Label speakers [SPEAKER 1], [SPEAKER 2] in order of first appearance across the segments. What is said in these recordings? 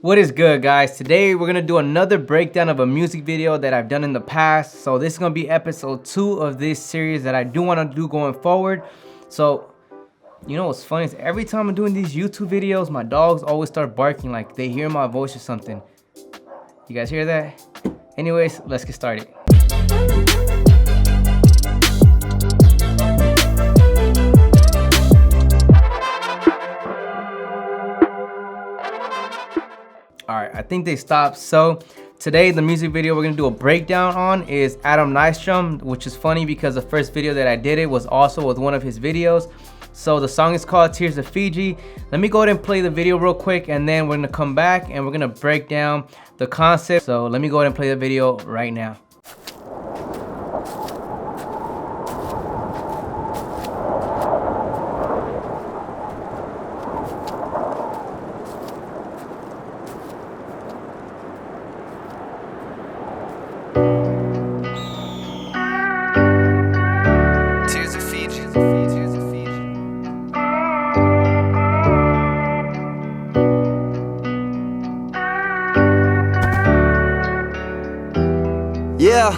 [SPEAKER 1] What is good, guys? Today we're gonna do another breakdown of a music video that I've done in the past. So this is gonna be episode 2 of this series that I do want to do going forward. So you know what's funny is every time I'm doing these YouTube videos, my dogs always start barking like they hear my voice or something. You guys hear that? Anyways, let's get started. Alright, I think they stopped. So today the music video we're gonna do a breakdown on is Nystrom, which is funny because the first video that I did it was also with one of his videos. So the song is called Tears of Fiji. Let me go ahead and play the video real quick, and then we're gonna come back and we're gonna break down the concept. So let me go ahead and play the video right now.
[SPEAKER 2] Yeah.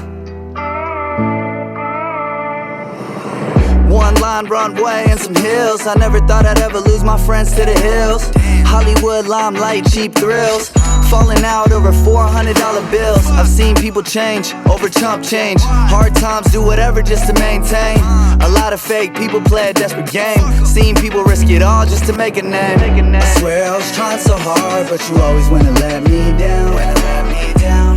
[SPEAKER 2] One line runway and some hills. I never thought I'd ever lose my friends to the hills. Hollywood limelight, cheap thrills. Falling out over $400 bills. I've seen people change over chump change. Hard times, do whatever just to maintain. A lot of fake people play a desperate game. Seen people risk it all just to make a name. I swear I was trying so hard, but you always wanna let me down.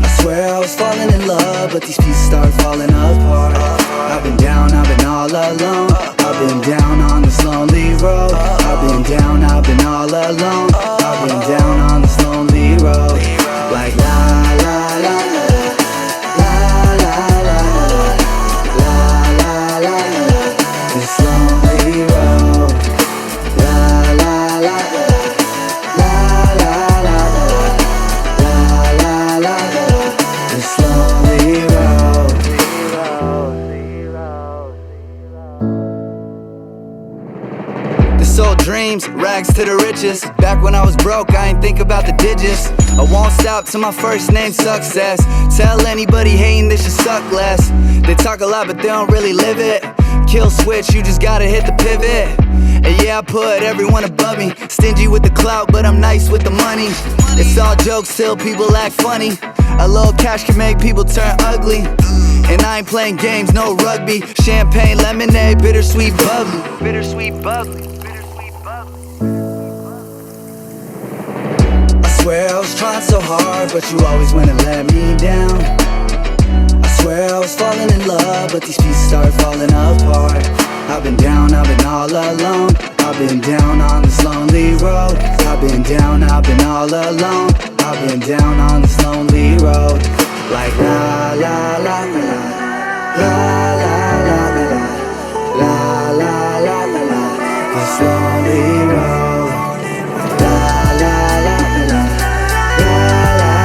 [SPEAKER 2] I swear I was falling in love, but these pieces start falling apart. I've been down, I've been all alone. I've been down on this lonely road. I've been down, I've been all alone. I've been down on this lonely road. Like la la la la la la la la la la. This lonely road. La la la la la la la la la. This lonely road. This old dreams, rags to the riches. Back when I was broke, I ain't think about the digits. I won't stop till my first name success. Tell anybody hating they should suck less. They talk a lot but they don't really live it. Kill switch, you just gotta hit the pivot. And yeah, I put everyone above me. Stingy with the clout, but I'm nice with the money. It's all jokes till people act funny. A little cash can make people turn ugly. And I ain't playing games, no rugby. Champagne, lemonade, bittersweet bubbly. Bittersweet bubbly. I swear I was trying so hard, but you always wanna let me down. I swear I was falling in love, but these pieces start falling apart. I've been down, I've been all alone. I've been down on this lonely road. I've been down, I've been all alone. I've been down on this lonely road. Like la la la la la la la la la la la la la. This lonely road. Like la la la la la la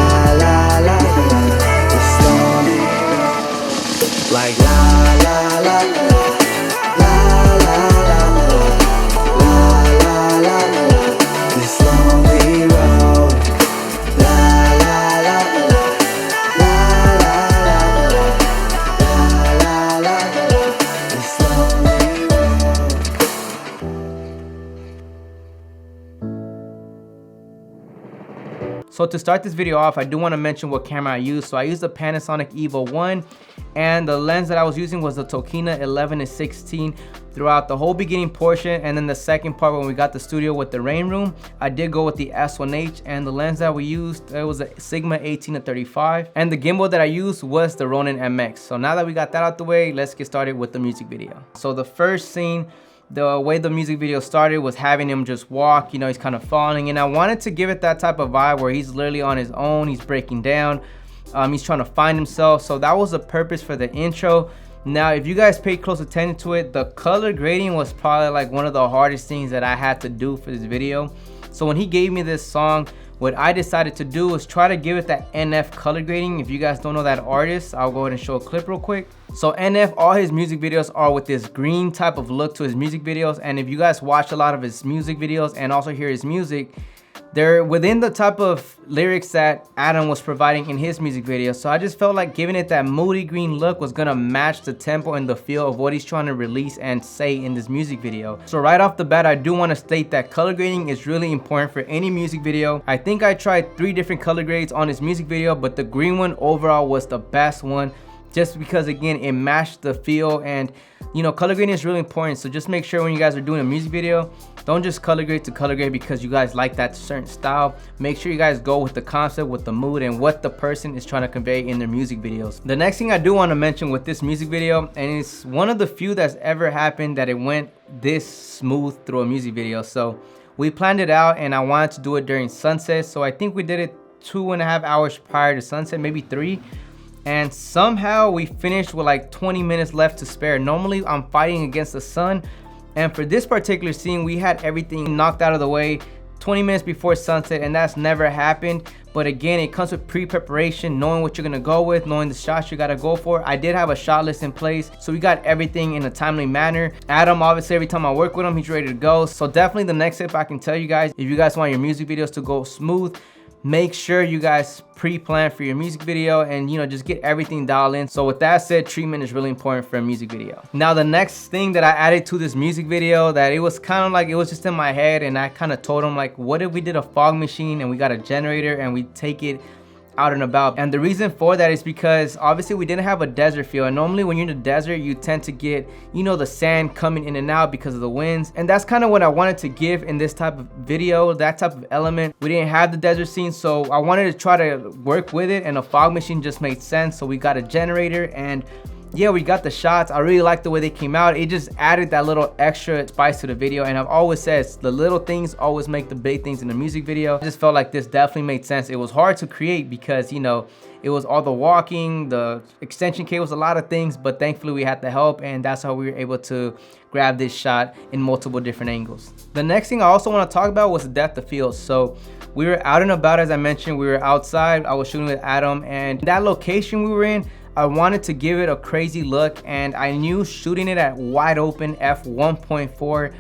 [SPEAKER 2] la la la la. This lonely road. La la la la la la la la la. This lonely road.
[SPEAKER 1] So to start this video off, I do want to mention what camera I used. So I used the Panasonic Eva1, and the lens that I was using was the Tokina 11-16 throughout the whole beginning portion. And then the second part, when we got the studio with the rain room, I did go with the S1H, and the lens that we used, it was a Sigma 18-35, and the gimbal that I used was the Ronin MX. So now that we got that out the way, let's get started with the music video. So the first scene, the way the music video started was having him just walk, you know, he's kind of falling, and I wanted to give it that type of vibe where he's literally on his own, he's breaking down, he's trying to find himself. So that was the purpose for the intro. Now, if you guys paid close attention to it, the color grading was probably like one of the hardest things that I had to do for this video. So when he gave me this song, what I decided to do was try to give it that NF color grading. If you guys don't know that artist, I'll go ahead and show a clip real quick. So NF, all his music videos are with this green type of look to his music videos. And if you guys watch a lot of his music videos and also hear his music, they're within the type of lyrics that Adam was providing in his music video. So I just felt like giving it that moody green look was gonna match the tempo and the feel of what he's trying to release and say in this music video. So right off the bat, I do want to state that color grading is really important for any music video. I think I tried 3 different color grades on this music video, but the green one overall was the best one, just because again it matched the feel. And you know, color grading is really important, so just make sure when you guys are doing a music video, don't just color grade to color grade because you guys like that certain style. Make sure you guys go with the concept, with the mood, and what the person is trying to convey in their music videos. The next thing I do want to mention with this music video, and it's one of the few that's ever happened that it went this smooth through a music video. So we planned it out and I wanted to do it during sunset, so I think we did it 2.5 hours prior to sunset, maybe 3. And somehow we finished with like 20 minutes left to spare. Normally I'm fighting against the sun, and for this particular scene we had everything knocked out of the way 20 minutes before sunset, and that's never happened. But again, it comes with pre-preparation, knowing what you're gonna go with, knowing the shots you gotta go for. I did have a shot list in place, so we got everything in a timely manner. Adam, obviously every time I work with him, he's ready to go. So definitely the next tip I can tell you guys, if you guys want your music videos to go smooth, make sure you guys pre-plan for your music video and, you know, just get everything dialed in. So with that said, treatment is really important for a music video. Now the next thing that I added to this music video, that it was kind of like, it was just in my head, and I kind of told him like, what if we did a fog machine and we got a generator and we take it out and about? And the reason for that is because obviously we didn't have a desert feel, and normally when you're in the desert you tend to get, you know, the sand coming in and out because of the winds, and that's kind of what I wanted to give in this type of video, that type of element. We didn't have the desert scene, so I wanted to try to work with it, and a fog machine just made sense. So we got a generator, and yeah, we got the shots. I really like the way they came out. It just added that little extra spice to the video, and I've always said the little things always make the big things in the music video. I just felt like this definitely made sense. It was hard to create because, you know, it was all the walking, the extension cables, a lot of things, but thankfully we had the help, and that's how we were able to grab this shot in multiple different angles. The next thing I also want to talk about was the depth of field. So we were out and about, as I mentioned. We were outside. I was shooting with Adam, and that location we were in, I wanted to give it a crazy look, and I knew shooting it at wide open f1.4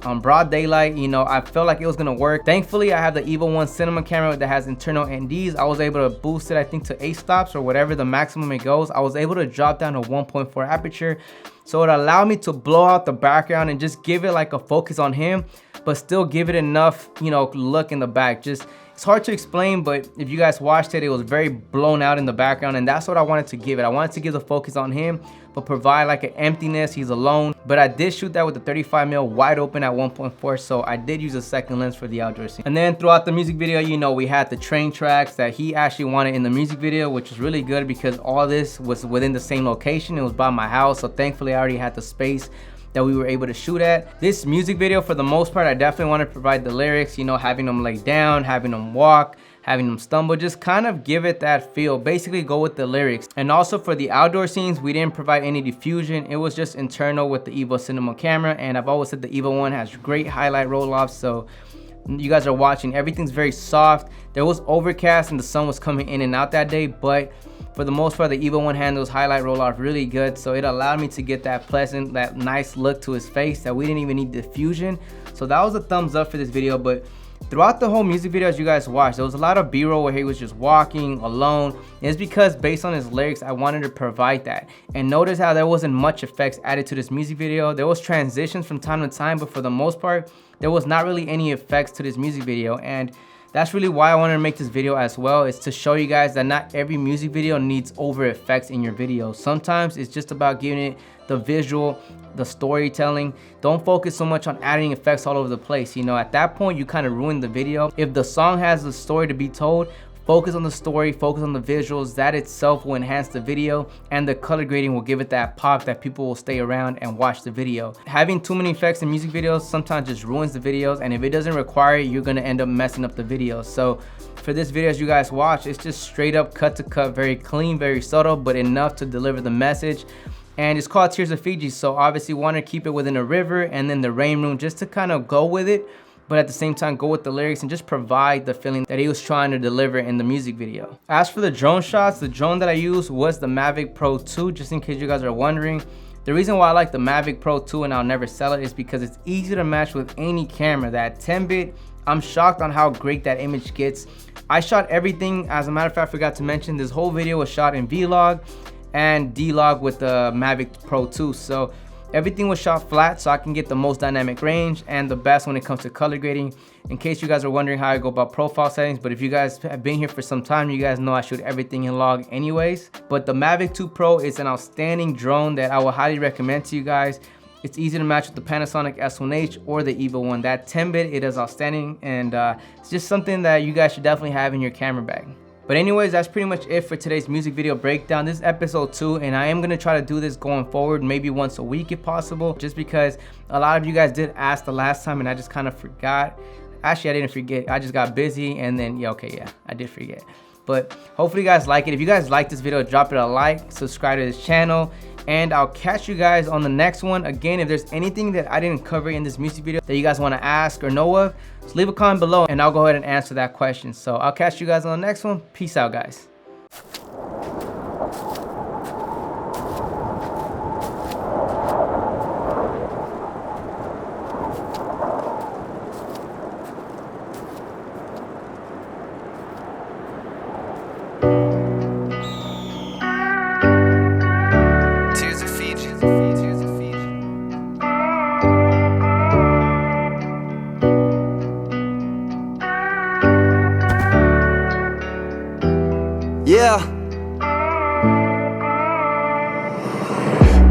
[SPEAKER 1] on broad daylight, you know, I felt like it was gonna work. Thankfully, I have the Eva1 cinema camera that has internal NDs. I was able to boost it, I think, to 8 stops or whatever the maximum it goes. I was able to drop down to 1.4 aperture, so it allowed me to blow out the background and just give it like a focus on him, but still give it enough, you know, look in the back. Just, it's hard to explain, but if you guys watched it, it was very blown out in the background, and that's what I wanted to give it. I wanted to give the focus on him, but provide like an emptiness. He's alone. But I did shoot that with the 35mm wide open at 1.4, so I did use a second lens for the outdoor scene. And then throughout the music video, you know, we had the train tracks that he actually wanted in the music video, which was really good because all this was within the same location. It was by my house, so thankfully I already had the space that we were able to shoot at. This music video, for the most part, I definitely want to provide the lyrics, you know, having them lay down, having them walk, having them stumble, just kind of give it that feel, basically go with the lyrics. And also for the outdoor scenes, we didn't provide any diffusion. It was just internal with the Eva cinema camera, and I've always said the Eva1 has great highlight roll-offs, so you guys are watching, everything's very soft. There was overcast and the sun was coming in and out that day, but for the most part, the Eva1 handles highlight roll off really good, so it allowed me to get that pleasant, that nice look to his face that we didn't even need diffusion. So that was a thumbs up for this video. But throughout the whole music video, as you guys watched, there was a lot of B-roll where he was just walking alone. And it's because based on his lyrics, I wanted to provide that. And notice how there wasn't much effects added to this music video. There was transitions from time to time, but for the most part, there was not really any effects to this music video. And that's really why I wanted to make this video as well, is to show you guys that not every music video needs over effects in your video. Sometimes it's just about giving it the visual, the storytelling. Don't focus so much on adding effects all over the place. You know, at that point, you kind of ruin the video. If the song has a story to be told, focus on the story, focus on the visuals. That itself will enhance the video, and the color grading will give it that pop that people will stay around and watch the video. Having too many effects in music videos sometimes just ruins the videos, and if it doesn't require it, you're gonna end up messing up the video. So for this video, as you guys watch, it's just straight up cut to cut, very clean, very subtle, but enough to deliver the message. And it's called Tears of Fiji, so obviously want to keep it within a river and then the rain room, just to kind of go with it, but at the same time go with the lyrics and just provide the feeling that he was trying to deliver in the music video. As for the drone shots, the drone that I used was the Mavic Pro 2, just in case you guys are wondering. The reason why I like the Mavic Pro 2 and I'll never sell it is because it's easy to match with any camera. That 10-bit I'm shocked on how great that image gets. I shot everything, as a matter of fact, I forgot to mention, this whole video was shot in Vlog and D-Log with the Mavic Pro 2. So everything was shot flat so I can get the most dynamic range and the best when it comes to color grading. In case you guys are wondering how I go about profile settings, but if you guys have been here for some time, you guys know I shoot everything in log anyways. But the Mavic 2 Pro is an outstanding drone that I will highly recommend to you guys. It's easy to match with the Panasonic S1H or the Eva1. That 10-bit, it is outstanding, and it's just something that you guys should definitely have in your camera bag. But anyways, that's pretty much it for today's music video breakdown. This is episode 2, and I am going to try to do this going forward, maybe once a week if possible, just because a lot of you guys did ask the last time and I just kind of forgot. Actually, I didn't forget. I just got busy, and then, yeah, I did forget. But hopefully you guys like it. If you guys like this video, drop it a like, subscribe to this channel, and I'll catch you guys on the next one. Again, if there's anything that I didn't cover in this music video that you guys want to ask or know of, just leave a comment below and I'll go ahead and answer that question. So I'll catch you guys on the next one. Peace out, guys.
[SPEAKER 2] Yeah.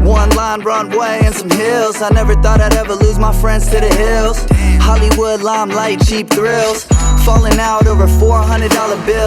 [SPEAKER 2] One line runway and some hills. I never thought I'd ever lose my friends to the hills. Hollywood limelight, cheap thrills. Falling out over $400 bills.